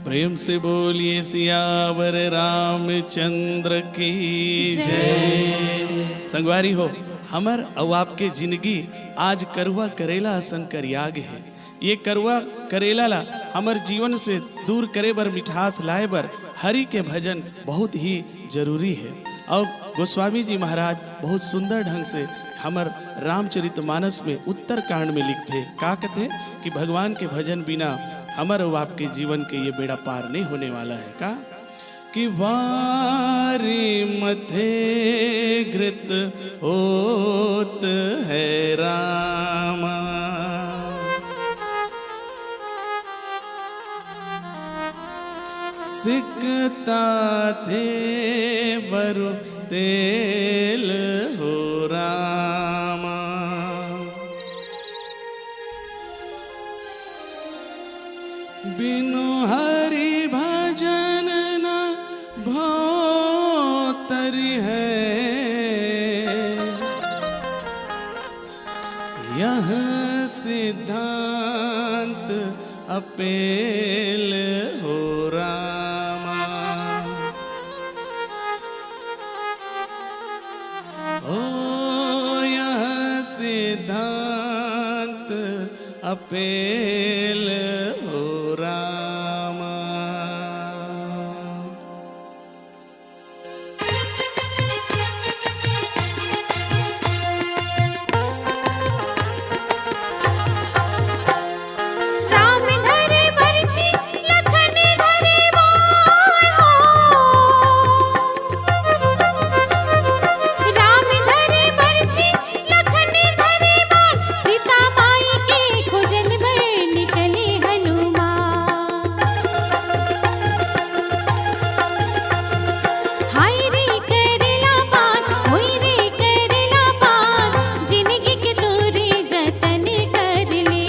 प्रेम से बोलिए सियावर रामचंद्र की जय। संगवारी हो हमर और आपके जिंदगी आज करुआ करेला शंकर याग है। ये करुआ करेला ला हमर जीवन से दूर करे बर, मिठास लाए बर हरि के भजन बहुत ही जरूरी है। और गोस्वामी जी महाराज बहुत सुंदर ढंग से हमर रामचरितमानस में उत्तर कांड में लिखते का कहते कि भगवान के भजन बिना हमर और आपके जीवन के ये बेड़ा पार नहीं होने वाला है। का कि वारी मथे घृत होत है रामा, सिकता थे बरु तेल हो रामा। बिनु हरि भजन न भोतरि है, यह सिद्धांत अपेल हो रामा। ओ यह सिद्धांत अपेल हो रामा। राम धरे बरछी लखन धरे बाण हो, राम धरे बरछी लखन धरे बाण, सीता माई के खोजन बर निकले हनुमान। हाय रे करेला पान, होय रे करेला पान, जिंदगी के तोरे जतन कर ले।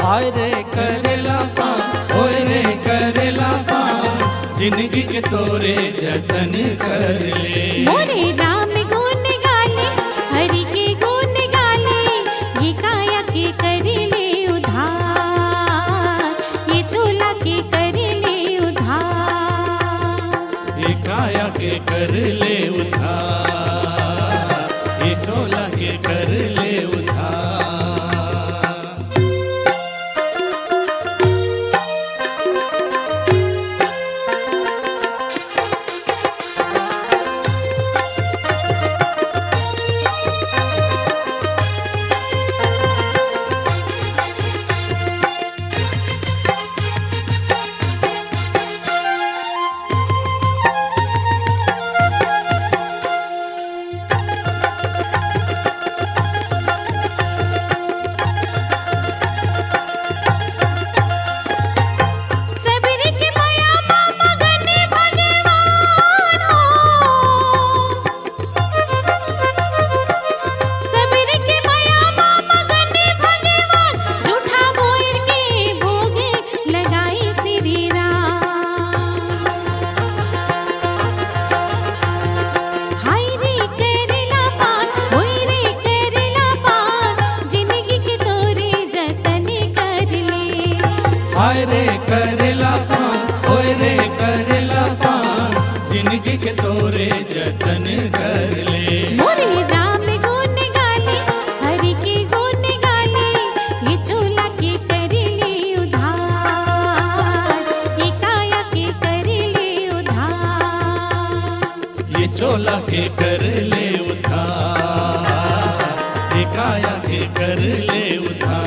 हाय रे करेला पान, होय रे करेला पान, जिंदगी के तोरे जतन कर ले। मोरे राम गुण गाले, हरि के गुण गाले, ये काया के कर ले उधार, ये चोला के कर ले उधार। ये काया के कर ले उधार, ये चोला के कर ले उधार। सबरी के माया मामा गने भगवान हो, सबरी के माया मामा गने भगवान, झूठा मोर के भोग लगाई श्री राम। हाय रे करेला पान, होय रे करेला पान, जिंदगी के तोरे जतन कर ले। हाय रे करेला पान, होय रे करेला पान, जिंदगी के तोरे जतन कर ले। मोरे राम गुण गाले, हरि के गुण गाले, ये चोला के कर ले उधार, ये काया के कर ले उधार। ये चोला के कर ले उधार, ये काया के कर ले उधार।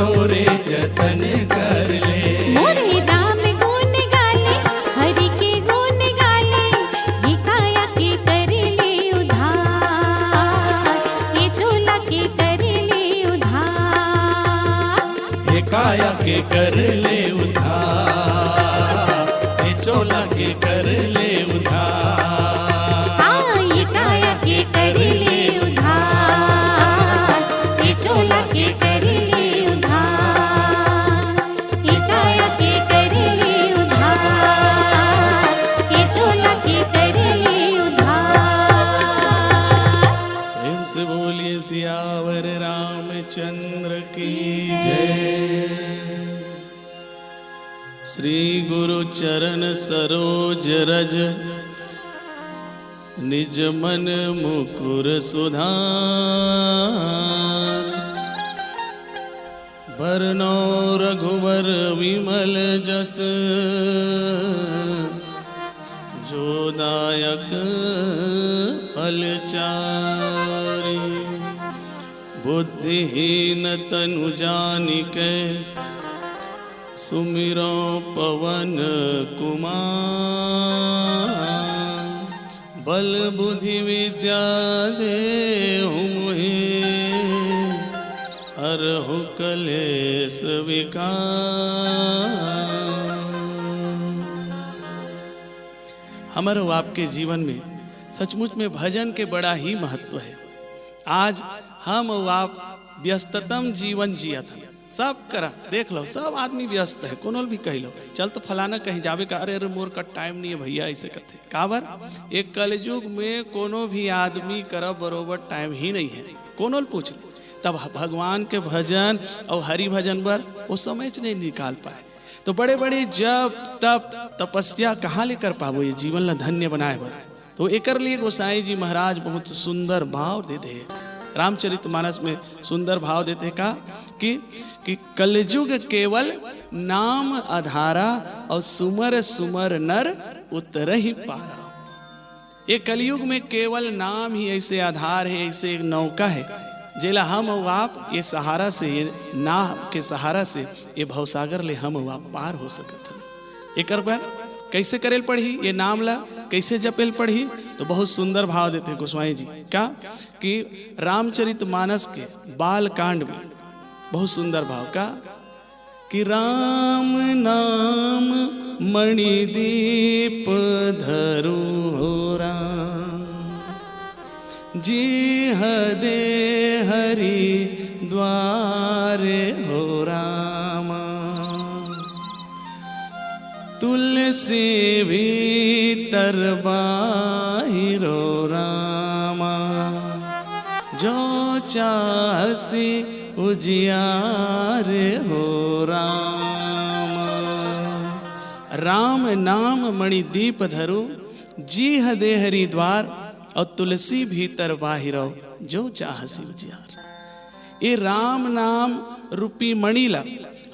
तोरे जतन कर ले। मोरे राम गुण गाले, हरि के गुण गाले, ये काया के कर ले उधार, ये चोला के कर ले उधार। ये काया के कर ले उधार, ये चोला के कर ले उधार। हाँ, ये काया के कर ले उधार, ये चोला के कर ले उधार। ये काया के कर ले उधार, ये चोला के कर ले उधार। प्रेम से बोलिए सियावर रामचंद्र की जय। श्री गुरु चरण सरोज रज, निज मन मुकुर सुधार। बरनौ रघुवर विमल जस, जो दायक फलचारी। बुद्धिहीन तनु जानिके, सुमिरो पवन कुमार। बल बुद्धि विद्या देहु मोहि, हरहु कलेश विकार। हमारे आपके जीवन में सचमुच में भजन के बड़ा ही महत्व है। आज हम आप व्यस्ततम जीवन जियत हैं, सब करा देख लो, सब आदमी व्यस्त है। कोनो भी कह लो चल तो फलाना कहीं जावे का, अरे मोर का टाइम नहीं है भैया, ऐसे कहते काबर। एक कलयुग में कोनो भी आदमी कर बरोबर टाइम ही नहीं है। कोनो पूछ ले तब भगवान के भजन और हरि भजन पर वो समय नहीं निकाल पाए। तो बड़े बड़े जप तप तपस्या कहाँ ले कर पाबो ये जीवन ला धन्य बनाए बर। तो एकर लिए गोसाई जी महाराज बहुत सुंदर भाव देते हैं। रामचरितमानस में सुंदर भाव देते का कि कलयुग केवल नाम आधारा, और सुमर सुमर नर उतर ही पारा। ये कलयुग में केवल नाम ही ऐसे आधार है, ऐसे एक नौका है जेला हम आप ये सहारा से, ये नाव के सहारा से ये भवसागर ले हम आप पार हो सकत हैं। एकर पर कैसे करेल पढ़ी, ये नाम ला कैसे जपेल पढ़ी, तो बहुत सुंदर भाव देते हैं गोस्वामी जी का कि रामचरितमानस के बाल कांड में बहुत सुंदर भाव का कि राम नाम मणिदीप धरु हो राम, जी हदे हरि द्वारे हो रामा। तुलसी भीतर बाहिरो रामा, जो चाहसी उजियारे हो रामा। राम नाम मणिदीप धरु, जी हदे हरि द्वार, और तुलसी भीतर बाहिरो, जो चाहसी उजियार। ये राम नाम रूपी मणिला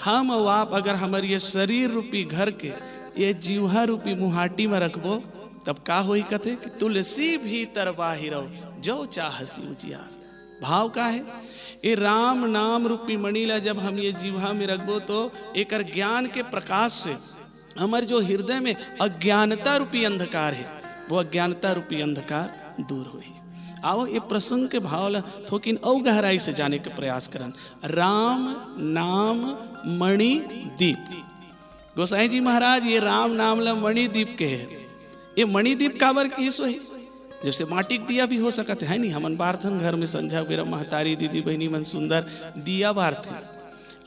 हम और आप अगर हमारे ये शरीर रूपी घर के ये जीवा रूपी मुहाटी में रखबो, तब का होई कथे कि तुलसी भीतर बाहिरो, जो चाहसी उजियार। भाव का है ये राम नाम रूपी मणिला जब हम ये जीवा में रखबो, तो एक ज्ञान के प्रकाश से हमारे जो हृदय में अज्ञानता रूपी अंधकार है, वो अज्ञानता रूपी अंधकार दूर हुई। आओ ये प्रसंग के भाव ला थोकिन और गहराई से जाने के प्रयास करन। राम नाम मणि दीप, गोसाई जी महाराज ये राम नाम ला मणि दीप के है। ये मणि दीप काबर की सोई, जैसे माटी के दिया भी हो सकते है नहीं। हमन बारथन घर में संझा बेरा महतारी दीदी बहनी मन सुंदर दिया बारथे,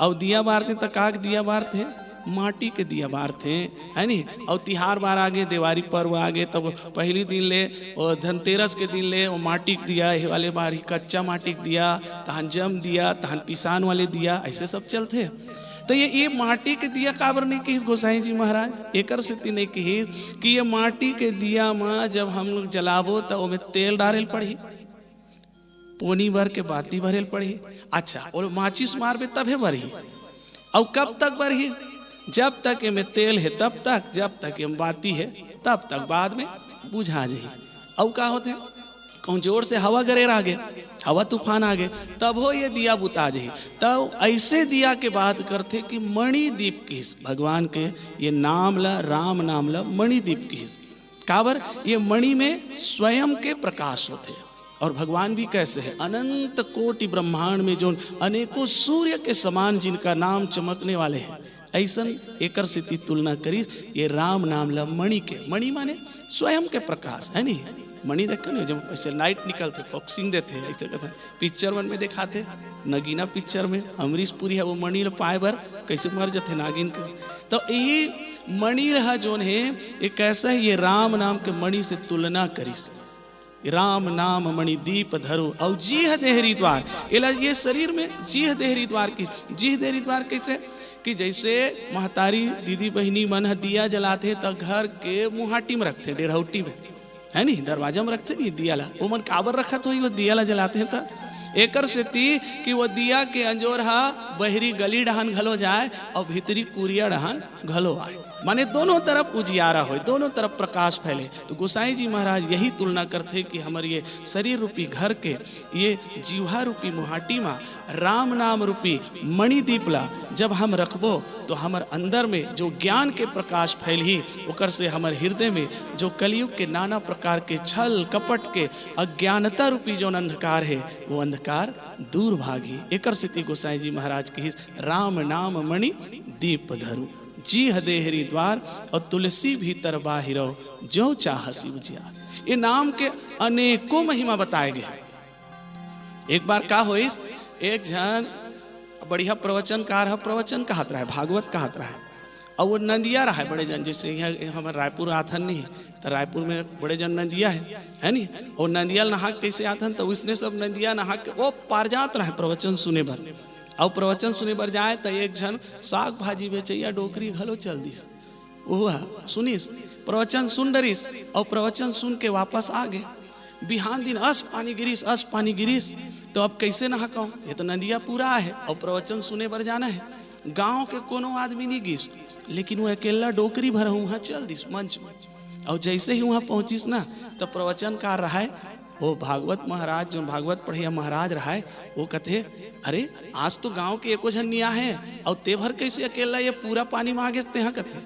और दिया बारथे तो काग दिया बारथे, माटी के दिया बारथे है नी। और तिहार बार आगे, दिवाली पर्व आगे, तब पहली दिन ले और धनतेरस के दिन ले वो माटी के दिया, ये वाले बार कच्चा माटी के दिया, तहन जम दिया, तहन पिसान वाले दिया, ऐसे सब चलते। तो ये माटी के दिया काबर नहीं कही गोसाई जी महाराज, एकर स्थिति नहीं कही कि ये माटी के दिया में जब हम लोग जलाबो तो उसमें तेल डालेल पड़ी, पोनी भर के बाती भरेल पड़ी। अच्छा, और माचिस मारबे तबे बढ़ी, और कब तक बढ़ी, जब तक में तेल है तब तक, जब तक में बाती है तब तक, बाद में बुझा जाए। और का होते हैं, कौन जोर से हवा गरेर आगे, हवा तूफान आ गए तब हो ये दिया बुता जाही। तब ऐसे दिया के बात करते कि मणिदीप की भगवान के ये नाम ला, राम नाम ला मणिदीप की काबर ये मणि में स्वयं के प्रकाश होते। और भगवान भी कैसे है, अनंत कोटि ब्रह्मांड में जो अनेकों सूर्य के समान जिनका नाम चमकने वाले हैं, ऐसा एकर से तुलना करी ये राम नाम ला मणि के। मणि माने स्वयं के प्रकाश है नहीं। मणि देख नहीं जब ऐसे लाइट निकलते फॉक्सिंग देते ऐसे कहते पिक्चर वन में दिखाते, नगीना पिक्चर में अमरीश पुरी है वो मणि पाए बर कैसे मर जाते नागिन के। तो यही मणि है जो है ये कैसा है, ये राम नाम के मणि से तुलना करीस। राम नाम मणि दीप धरो और जीह देहरी द्वार, ये शरीर में जीह देहरी द्वार की। जीह देहरी द्वार कैसे कि जैसे महतारी दीदी बहनी मन दिया जलाते तो घर के मुहाटी में रखते, डेढ़ौटी में है नहीं, दरवाजा में रखते नहीं दिया ला, वो मन काबर रखत हो वो दिया ला जलाते हैं। तो एकर से ती कि वो दिया के अंजोर हा बहरी गली डहान घलो जाए और भीतरी कुरिया डहान घलो आए, माने दोनों तरफ उजियारा हो, दोनों तरफ प्रकाश फैले। तो गोसाई जी महाराज यही तुलना करते कि हमारे ये शरीर रूपी घर के ये जीवा रूपी मुहाटी में राम नाम रूपी मणिदीप ला जब हम रखबो तो हमार अंदर में जो ज्ञान के प्रकाश फैलही, ओकर से हमारे हृदय में जो कलयुग के नाना प्रकार के छल कपट के अज्ञानता रूपी जो अंधकार है वो अंधकार दूर भागी। एकर से गोसाई जी महाराज की राम नाम मणि दीप धरू जीह देहरी द्वार और तुलसी भीतर बाहिरो जो चाहसी उजियार। ये नाम के अनेकों महिमा बताए गए। एक बार का होइस, एक जन बढ़िया प्रवचनकार है, प्रवचन कहत रहा है, भागवत कहत रहा है, और वो नंदिया रहा है बड़े जन। जैसे यहाँ हमारे रायपुर आथन नहीं तो रायपुर में बड़े जन नंदिया है नहीं, और नंदिया नहा कैसे आथन तो उसने सब नंदिया नहा के वो पार जात रहा है प्रवचन सुने भर। और प्रवचन सुने बर जाए तो एक जन साग भाजी बेचैया डोकरी घलो चल दिस, वो सुनिस प्रवचन सुन डरिस और प्रवचन सुन के वापस आ गए। बिहान दिन अस पानी गिरीस तो अब कैसे नहा कहूँ, ये तो नदिया पूरा है और प्रवचन सुने बर जाना है। गांव के कोनो आदमी नहीं गिस, लेकिन वो अकेला डोकरी भर वहाँ चल दिस मंच में। और जैसे ही वहाँ पहुँचिस ना तो प्रवचन कार रहा है वो भागवत महाराज, जो भागवत पढ़िया महाराज रहा है, वो कहते अरे आज तो गांव के एको जन निया है और ते भर कैसे अकेला ये पूरा पानी मांगे ते हैं, कहते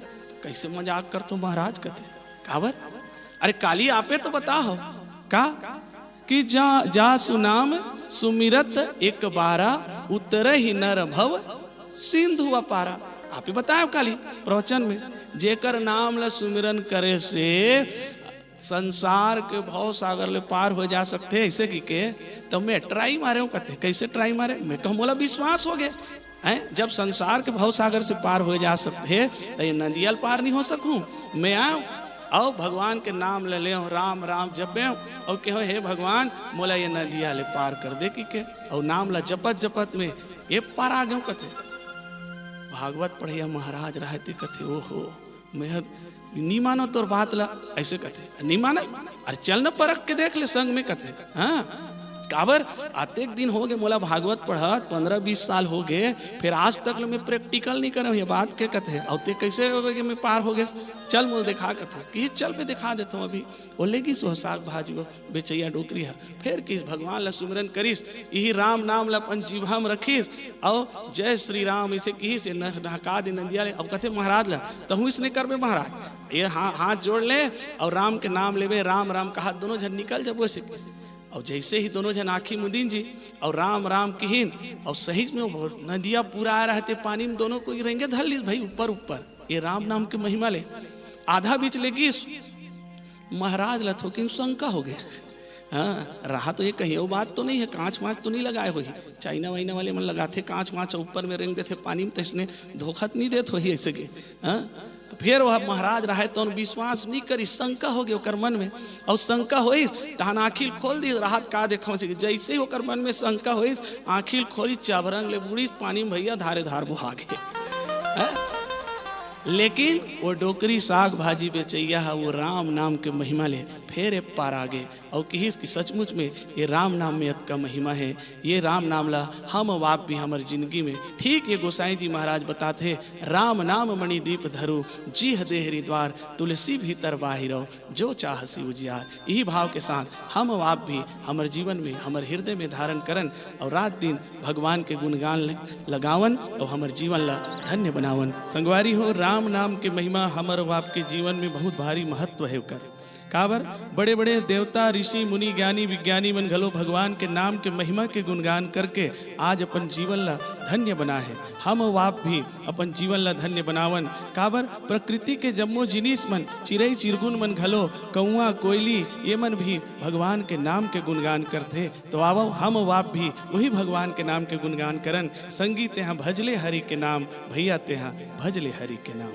कैसे मजाक कर तो महाराज, कहते काबर अरे काली आपे तो बताओ का कि जा सुनाम सुमिरत एक बारा उतर ही नर भव सिंधु अपारा। आप ही बताओ काली प्रवचन में, जेकर नाम ला सुमिरन करे से संसार के भव सागर ले पार हो जा सकते ऐसे की के। तो मैं ट्राई मारे हूँ, कहते कैसे ट्राई मारे, मैं कहूँ बोला विश्वास हो गए हैं, जब संसार के भव सागर से पार हो जा सकते तो ये नदियाल पार नहीं हो सकूँ। मैं आऊँ और भगवान के नाम ले राम राम जपे और कहो हे भगवान मोला ये नदिया ले पार कर दे की के, और नाम ला जपत जपत में ये पार आ गए। कहते भागवत पढ़िया महाराज रहते, कहते ओहो मैं नहीं मानो तोर बात ला, ऐसे कहते नहीं माना, अरे चल न परख के देख ले संग में, कहते हाँ काबर आते दिन हो गए मोला भागवत पढ़त 15-20 साल हो गए, फिर आज तक मैं प्रैक्टिकल नहीं करे ये बात के, कहते और ते कैसे हो गए मैं पार हो गए, चल मुझे दिखा, कहते कि चल मैं दिखा देता हूँ अभी। बोले कि सो साग भाजी वो बेचैया डोकरी है, फिर किस भगवान ला सुमिरन करीस, यही राम नाम ला अपन जीवा में रखीस और जय श्री राम इसे कही से नहका दे नदिया ले। अब कहते महाराज ला तहु इसने कर बे महाराज, ये हाथ जोड़ ले और राम के नाम लेवे, राम राम कहा दोनों जन निकल जब वैसे। और जैसे ही दोनों जन आखी मुदीन जी और राम राम किहिन और सही में नदिया पूरा आ रहते पानी में, दोनों को रेंगे धर ली भाई ऊपर ऊपर, ये राम नाम की महिमा ले। आधा बीच लेगी महाराज लथोकिन शंका हो गए, हाँ रहा तो ये कहीं वो बात तो नहीं है, कांच वाँच तो नहीं लगाए हो, चाइना वाइना वाले मन लगाते कांच वाँच ऊपर में रेंग देते पानी में, तो इसने धोखा नहीं देते हो ऐसे के। हाँ तो फिर वह महाराज रहे तो विश्वास नहीं करी, शंका हो गई मन में, और शंका होइस तहन आखिल खोल दी राहत का देखो, जैसे ही ओकर मन में शंका होइस आखिल खोली चाबरंग ले बूढ़ी पानी में भैया धारे धार बुहा गए। लेकिन वो डोकरी साग भाजी बेचैया है वो राम नाम के महिमा ले फिर एक पार आगे और कही कि सचमुच में ये राम नाम में अत का महिमा है। ये राम नाम ला हम आप भी हमारी जिंदगी में ठीक ये गोसाई जी महाराज बताते राम नाम मणि दीप धरु जीह देहरी द्वार तुलसी भीतर बाहिरो जो चाहसी उजियार। यही भाव के साथ हम आप भी हमारे जीवन में हमारे हृदय में धारण करन और रात दिन भगवान के गुणगान लगावन और हमारे जीवन ला धन्य बनावन। संगवारी हो राम नाम के महिमा हमारे आपके जीवन में बहुत भारी महत्व है कर काबर बड़े बड़े देवता ऋषि मुनि ज्ञानी विज्ञानी मन घलो भगवान के नाम के महिमा के गुणगान करके आज अपन जीवन ला धन्य बना है। हम आप भी अपन जीवन ला धन्य बनावन काबर प्रकृति के जम्मो जिनिस मन चिड़ई चिरगुन मन घलो कौआ कोयली ये मन भी भगवान के नाम के गुणगान करते। तो आवो हम आप भी वही भगवान के नाम के गुणगान करन। संगी तेहा भजले हरि के नाम भैया तेहा भजले हरि के नाम।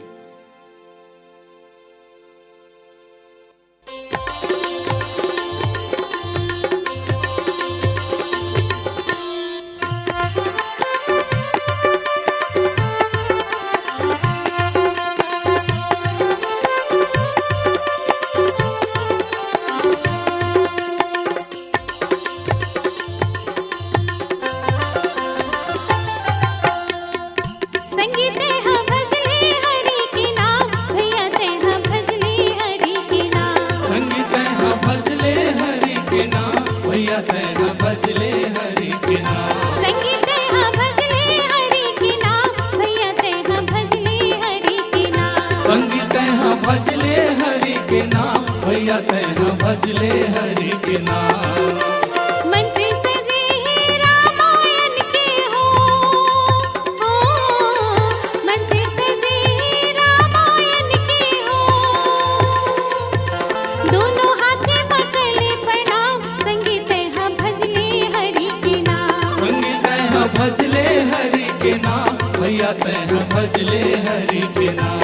भजले हरि के नाम। मंचे सजे ही रामायण के हो मंचे सजे ही रामायण के हो दोनों हाथे पकड़े प्रणाम संगीत है भजले हरि के नाम। संगीत है भजले हरि के नाम भैया तह भजले हरि के नाम।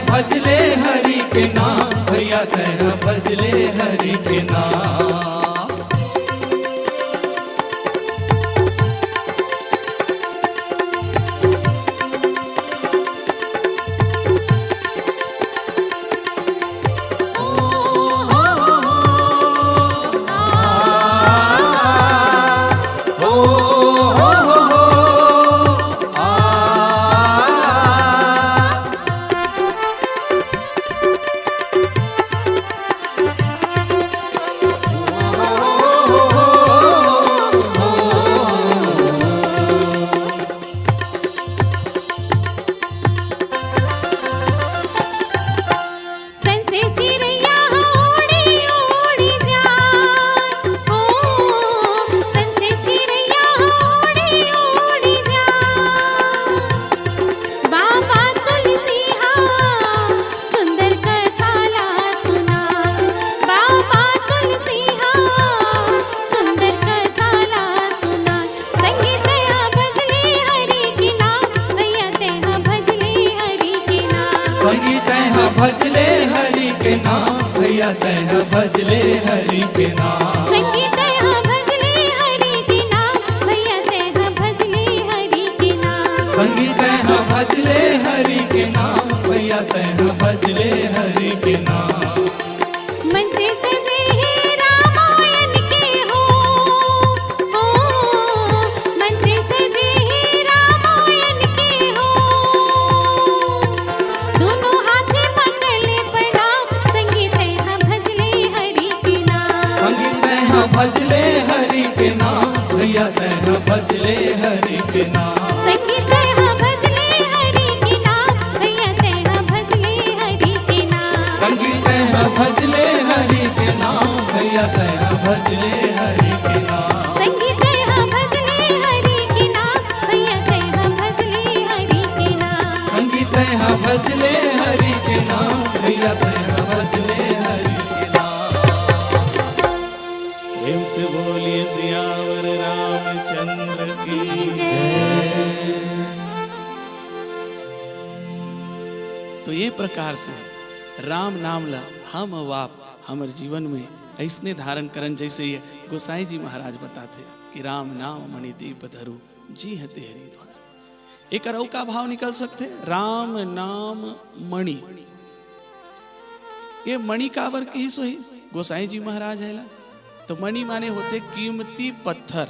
भजले हरि के नाम भैया तह भजले हरि के नाम। भजले हरि के नाम भैया तह भजले हरि के नाम। संगीत है भजले हरि के नाम भैया तह भजले हरि के नाम। संगीत है भजले हरि के नाम भैया तह भजले हरि के नाम। मंचे सजे सियावर रामचंद्र की तो ये प्रकार से राम नाम ला हम और आप हमारे जीवन में ऐसने धारण करन जैसे ये गोसाई जी महाराज बताते कि राम नाम मणि दीप धरु जी हते हरि ध्वनि। एक अरऊ का भाव निकल सकते राम नाम मणि। ये मणि काबर की ही सोही गोसाई जी महाराज है ला। तो मणि माने होते कीमती पत्थर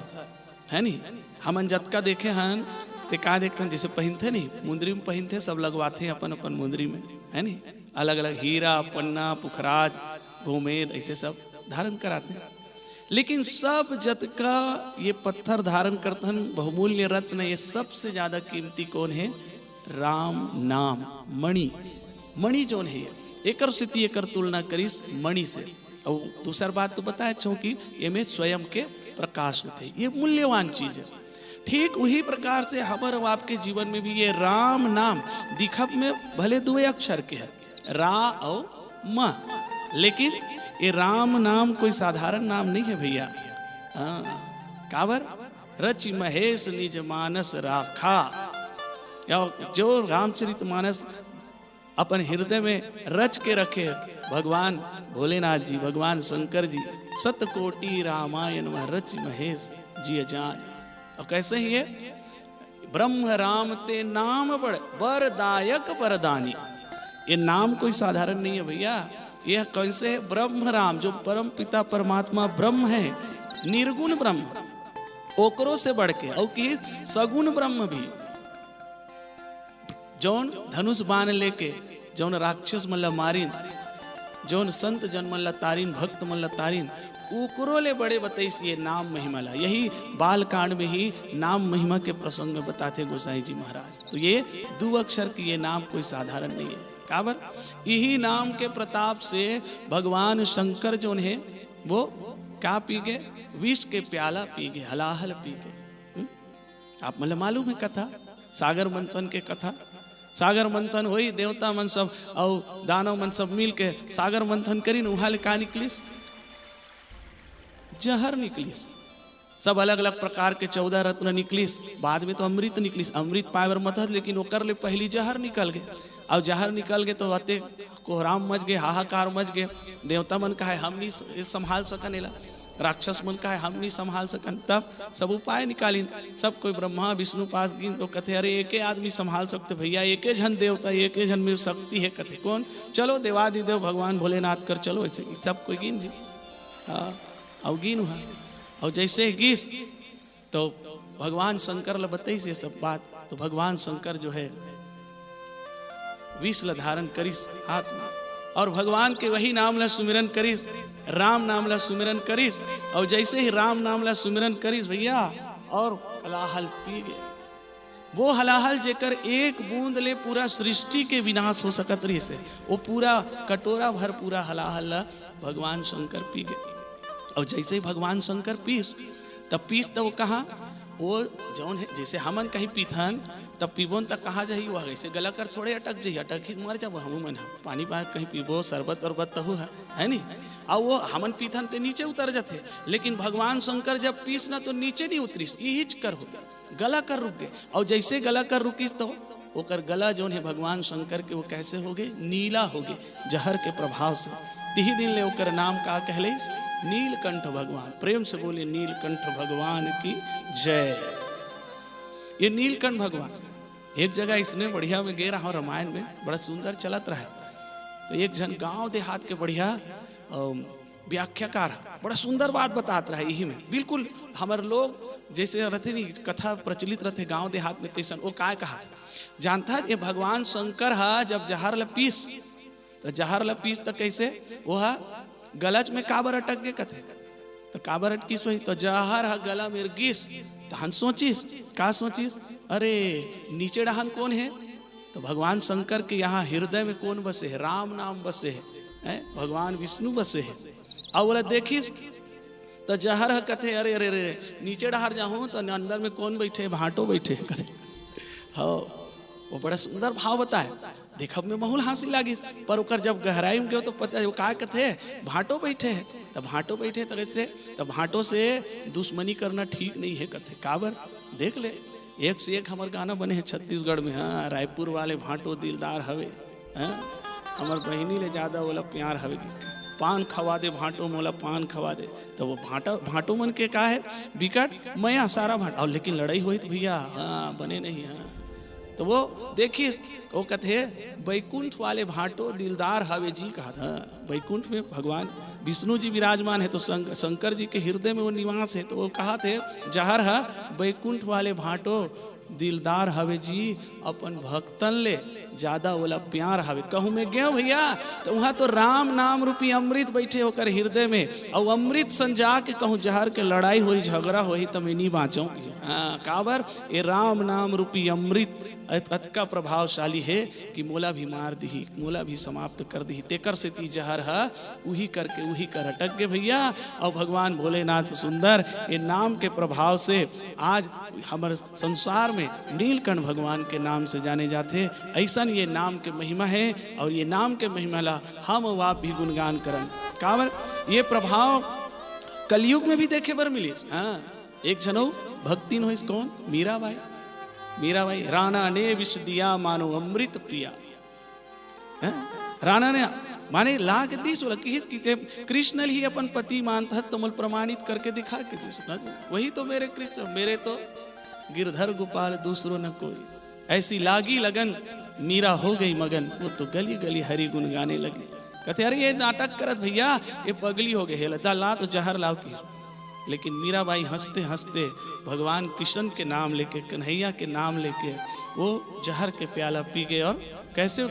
है नी। हमन जतका देखे हन ते का देखते हैं जैसे पहनते नहीं मुंदरी में पहनते सब लगवाते हैं अपन अपन मुंदरी में है नी। अलग अलग हीरा पन्ना पुखराज गोमेद ऐसे सब धारण कराते हैं। लेकिन सब जतका ये पत्थर धारण करते हैं बहुमूल्य रत्न ये सबसे ज्यादा कीमती कौन है राम नाम मणि। मणि जोन है एकर से एकर तुलना करीस मणि से। और दूसरा बात तो बताए छो कि ये में स्वयं के प्रकाश होते ये मूल्यवान चीज है। ठीक वही प्रकार से हमार आपके जीवन में भी ये राम नाम दिखब में भले दो अक्षर के है रा और म, लेकिन ये राम नाम कोई साधारण नाम नहीं है भैया। काबर रचि महेश निज मानस राखा। या जो रामचरित मानस अपन हृदय में रच के रखे भगवान भोलेनाथ जी भगवान शंकर जी सतकोटि रामायण में रच महेश जी जान। और कैसे ही है ब्रह्म राम ते नाम बड़ वरदायक वरदानी। ये नाम कोई साधारण नहीं है भैया। यह कैसे है ब्रह्म राम जो परम पिता परमात्मा ब्रह्म है निर्गुण ब्रह्म ओकरो से बढ़ के और कि सगुण ब्रह्म भी जौन धनुष बाण लेके जौन राक्षस मल्ला मारिन जौन संत जन मल्ला तारिन भक्त मल्ला तारिन उकरो ले बड़े बताइस ये नाम महिमा ला। यही बाल कांड में ही नाम महिमा के प्रसंग में बताते गोसाई जी महाराज। तो ये दो अक्षर की ये नाम कोई साधारण नहीं है। काबर यही नाम के प्रताप से भगवान शंकर जो है वो क्या पी गए विष के प्याला पी गए हलाहल पी गए। आप मतलब मालूम है कथा सागर मंथन के कथा। सागर मंथन हुई देवता मन सब और दानव मन सब मिल के सागर मंथन करी वहां का निकलिस जहर निकलिस। सब अलग अलग प्रकार के 14 रत्न निकलिस। बाद में तो अमृत निकलिस अमृत पावर मतद लेकिन ओकर ले पहली जहर निकल गए। और जहर निकल गए तो अते कोहराम मच गए हाहाकार मच गए। देवता मन कहा हम नहीं संभाल सकन एला राक्षस मन कहा हम नहीं संभाल सकन। तब सब उपाय निकालिन सब कोई ब्रह्मा विष्णु पास गिन तो कथे अरे एके आदमी संभाल सकते भैया एके जन देवता एके जन में शक्ति है। कथे कौन चलो देवादिदेव भगवान भोलेनाथ कर चलो ऐसे सब कोई गिन जी। हाँ और गिन हुआ और जैसे गिस तो भगवान शंकर ल बताई से सब बात। तो भगवान शंकर जो है विष ल धारण करिस हाथ में और भगवान के वही नाम ला सुमिरन करिस राम नाम ला सुमिरन करिस। और जैसे ही राम नाम ला सुमिरन करिस भैया और हलाहल पी गए। वो हलाहल जेकर एक बूंद ले पूरा सृष्टि के विनाश हो सकत रही से वो पूरा कटोरा भर पूरा हलाहल ला भगवान शंकर पी गए। और जैसे ही भगवान शंकर पीस तो वो कहा वो जौन है जैसे हमन कहीं पीथन तब पीबोन तक कहा जाही वह ऐसे गला कर थोड़े अटक जाही अटक ही मर जब हम मन पानी कहीं पीबो शरबत वरबत तहु है नी। और वो हमन पीथन ते नीचे उतर जाते लेकिन भगवान शंकर जब पीस ना तो नीचे नहीं उतरीस हिच कर हो गया गला कर रुक गए। और जैसे गला कर रुकीस तो ओकर गला जो है भगवान शंकर के वो कैसे हो गए नीला हो गए जहर के प्रभाव से। तिही दिन ले ओकर नाम का कहले नीलकंठ भगवान। प्रेम से बोले नीलकंठ भगवान की जय। ये नीलकंठ भगवान एक जगह इसने बढ़िया में गे रहा रामायण में बड़ा सुंदर चलत रहा। तो एक जन गांव देहात के बढ़िया व्याख्याकार बड़ा सुंदर बात बताते रहा यही में बिल्कुल हमारे लोग जैसे रहते नहीं कथा प्रचलित रहते गांव देहात में तैसन वो काय कहा जानता ये भगवान शंकर हा जब जहर ल पीस तो जहर ल पीस तो कैसे वो गलच में काबर अटक गए कथे तो काबर अटकीस वही तो जहर हा गला मेर गिस तो हम सोचिस का सोचिस अरे नीचे डहान कौन है तो भगवान शंकर के यहाँ हृदय में कौन बसे है राम नाम बसे है भगवान विष्णु बसे है। और बोला देखिस तो जहर है कथे अरे अरे अरे नीचे डहार जाऊँ तो अंदर में कौन बैठे भाटो बैठे कथे। हाँ वो बड़ा सुंदर भाव बताए देखब में बहुल हंसी लागी पर ओकर जब गहराई में गयो तो पता है वो का कथे भाटो बैठे है। तब भाटो बैठे तो कहते तब भाटो से दुश्मनी करना ठीक नहीं है। कहते काबर देख ले, एक से एक हमारे गाना बने हैं छत्तीसगढ़ में। हाँ, रायपुर वाले भाटो दिलदार हवे, हाँ हमार बहनी ले ज्यादा बोला प्यार हवे, पान खवा दे भाटो मोला पान खवा दे। तो वो भाटो मन के का है विकट मया सारा भाट और लेकिन लड़ाई हुई तो भैया हाँ बने नहीं। हाँ तो वो देखिए वो कहते बैकुंठ वाले भाटो दिलदार हवे जी कहा था। बैकुंठ में भगवान विष्णु जी विराजमान है तो शंकर जी के हृदय में वो निवास है। तो वो कहा थे जहर है बैकुंठ वाले भाटो दिलदार हवे जी, अपन भक्तन ले ज्यादा वाला प्यार हवे। कहूँ में गए भैया तो वहाँ तो राम नाम रूपी अमृत बैठे होकर हृदय में, और अमृत संजा के कहूँ जहर के लड़ाई होई झगड़ा होई तो मैं नहीं बाँचूँ। हाँ काबर ये राम नाम रूपी अमृत अतका प्रभावशाली है कि मोला भी मार दी, मोला भी समाप्त कर दी। तेकर से ती जहर है वही करके वही कर अटक गए भैया। और भगवान भोलेनाथ सुंदर ये नाम के प्रभाव से आज हमारे संसार में नीलकंठ भगवान के नाम से जाने जाते। ऐसा ये नाम के महिमा है और ये नाम के महिमा ला हम आप भी गुणगान करन। काबर ये प्रभाव कलयुग में भी देखे बर मिली। हाँ एक जनो भक्तिन हो कौन मीराबाई। मीराबाई राणा ने विष दिया मानो अमृत पिया। राणा ने माने ला के दी सोला कि कृष्ण ही अपन पति मानता तो मल प्रमाणित करके दिखा के दी। वही तो मेरे कृष्ण, मेरे तो गिरधर गोपाल दूसरों न कोई। ऐसी लागी लगन मीरा हो गई मगन, वो तो गली गली हरि गुन गाने लगी। कहते अरे ये नाटक करत भैया ये पगली हो गए लता ला तो जहर लाओ की। लेकिन मीराबाई हंसते हंसते भगवान कृष्ण के नाम लेके कन्हैया के नाम लेके वो जहर के प्याला पी गए और कैसे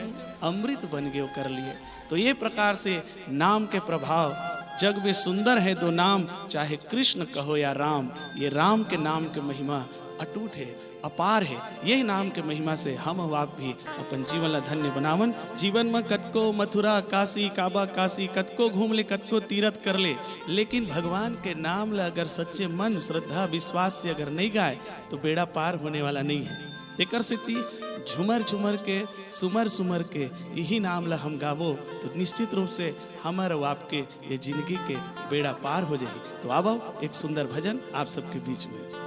अमृत बन गए कर लिए। तो ये प्रकार से नाम के प्रभाव जग में सुंदर है दो नाम, चाहे कृष्ण कहो या राम। ये राम के नाम के महिमा अटूट है, अपार है। यही नाम के महिमा से हम आप भी अपन जीवन ला धन्य बनावन। जीवन में कतको मथुरा काशी काबा काशी कतको घूम ले, कतको तीरथ कर ले, लेकिन भगवान के नाम ला अगर सच्चे मन श्रद्धा विश्वास से अगर नहीं गाए तो बेड़ा पार होने वाला नहीं है। तेकर सिद्धि झुमर झुमर के सुमर सुमर के यही नाम ला हम गावो तो निश्चित रूप से हमारे और आपके ये जिंदगी के बेड़ा पार हो जाए। तो आओ एक सुंदर भजन आप सबके बीच में।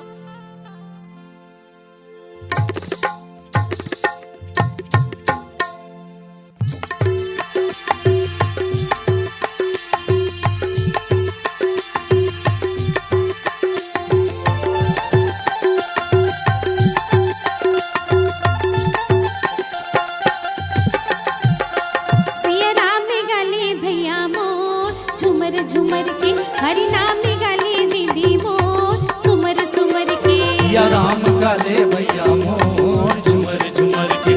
सिया राम गाले भैया मोर झुमर झुमर के, राम गाले दीदी मोर सुमर सुमर के। सिया राम गाले भैया मोर झुमर झुमर के,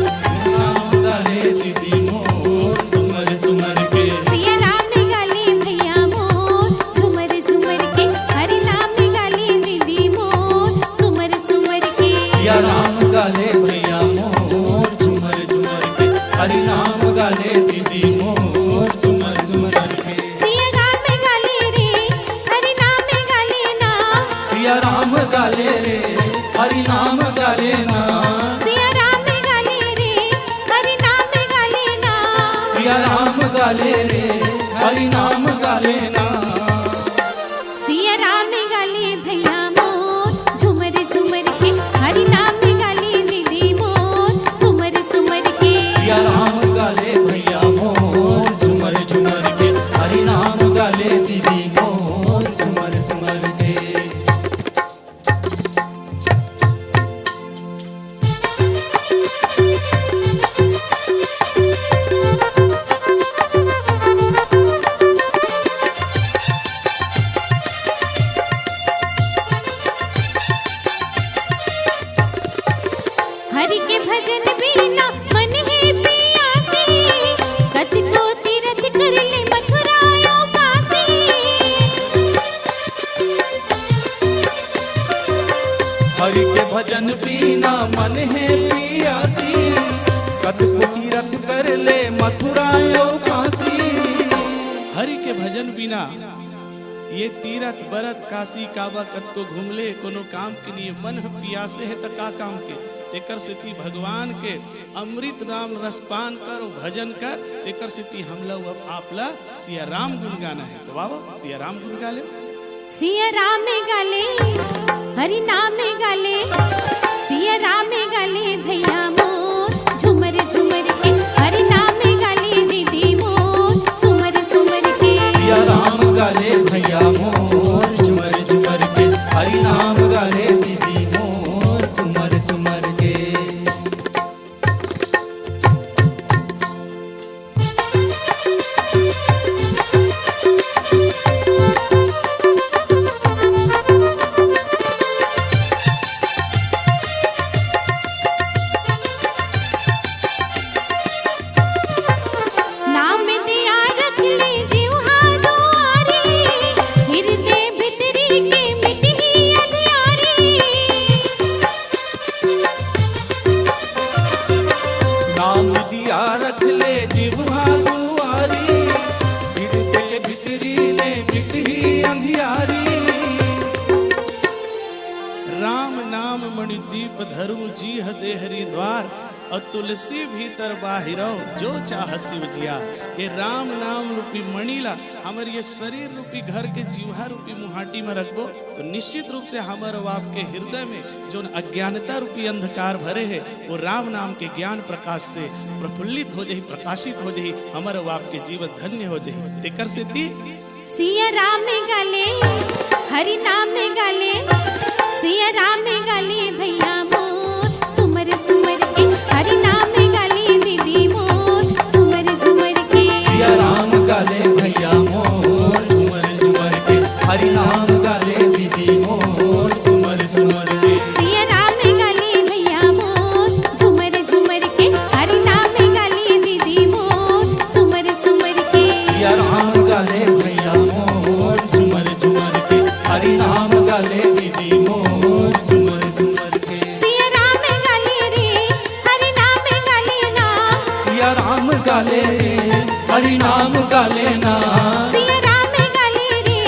हरि नाम गाले दीदी मोर सुमर सुमर के। सिया राम गाले भैया मोर झुमर झुमर के, हरि नाम गाले दीदी मोर सुमर सुमर के। सिया राम गाले रे हरि नाम गाले ना, सिया राम गाले रे हरि नाम गाले ना। सिया राम गाले रे हरि नाम गाले ना। सिया राम गाले रे हरि नाम गाले ना। सिया राम गाले भैया मोर झुमर झुमर के, हरि नाम गाले दीदी मोर सुमर सुमर के। सिया राम गाले भैया मोर झुमर झुमर के, हरि नाम गाले दीदी मोर सुमर सुमर के। हरि के भजन बिना मन है पियासी, कतको तीरथ कर ले मथुरा और काशी। हरि के भजन बिना मन है पियासी, कतको तीरथ कर ले मथुरा और काशी। हरि के भजन बिना ये तीरथ बरत काशी काबा कतको घूम ले, कोनो काम के लिए मन पियासे है तो का काम के। तेकर सिद्धि भगवान के अमृत नाम रसपान कर और भजन कर, तेकर सिद्धि हम लोग अब आपला सिया राम गुण गाना है। तो बाबा सिया राम गुण गा ले। सिया राम गाले हरि नाम गाले, सिया राम गाले भैया मोर झुमर झुमर के, हरि नाम गाले दीदी मोर सुमर सुमर के। सिया राम गाले भैया मोर झुमर झुमर के, हरि नाम गाले दीदी मोर सुमर सुमर के। नाम दिया रख ले जीवा दुआरी, हृदय भितरी के मिटही अंधियारी। नाम दिया रख ले जिह्वा दुआरी, हृदय भितरी ने मिटही अंधियारी। राम नाम मणिदीप धरु जी हदे हरिद्वार, और तुलसी भीतर बाहिरो जो चाह शिव जिया। ये राम नाम रूपी मणिला हमर ये शरीर रूपी घर के जीवा रूपी मुहाटी में रखबो तो निश्चित रूप से हमर और आपके हृदय में जो अज्ञानता रूपी अंधकार भरे है वो राम नाम के ज्ञान प्रकाश से प्रफुल्लित हो जाही, प्रकाशित हो जाही, हमर और आपके जीवन धन्य हो जाही। तेकर से ती सिया राम गाले हरि नाम गाले, सिया राम गाले भैया मोर सुमर सुमर के, हरि नाम गाले दीदी मोर झुमर झुमर के। सिया राम गाले भैया मोर झुमर झुमर के, हरि नाम गाले दीदी मोर सुमर सुमर के। सिया राम गाले भैया मोर झुमर झुमर के, हरि नाम गाले दीदी मोर सुमर सुमर के। सिया राम गाले भैया मोर झुमर झुमर के, हरि नाम गाले दीदी मोर सुमर सुमर के। सिया राम गाले रे हरि नाम गाले ना, सिया राम गाले रे हरि नाम गाले ना, सिया राम गाले रे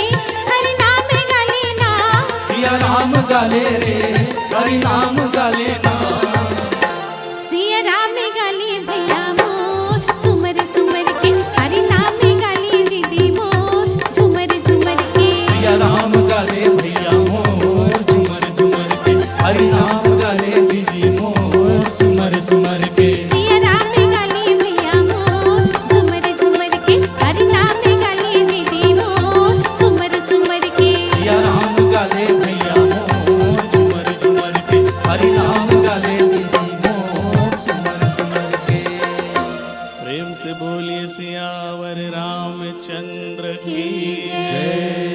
हरि नाम गाले ना। सिया राम गाले रे हरि नाम गाले ना। सिया राम गाले भैया मोर सुमर सुमर के, हरि नाम गाले दीदी मोर झुमर झुमर के। सिया राम गाले भैया मोर झुमर झुमर के, हरि नाम गाले दीदी मोर सुमर सुमर के। सिया राम गाले भैया मोर झुमर झुमर के, हरि नाम गाले दीदी मोर सुमर सुमर के। सिया राम गाले भैया मोर झुमर झुमर के, हरि नाम गाले दीदी मोर सुमर सुमर के। प्रेम से बोलिए सियावर रामचंद्र की जय। जय।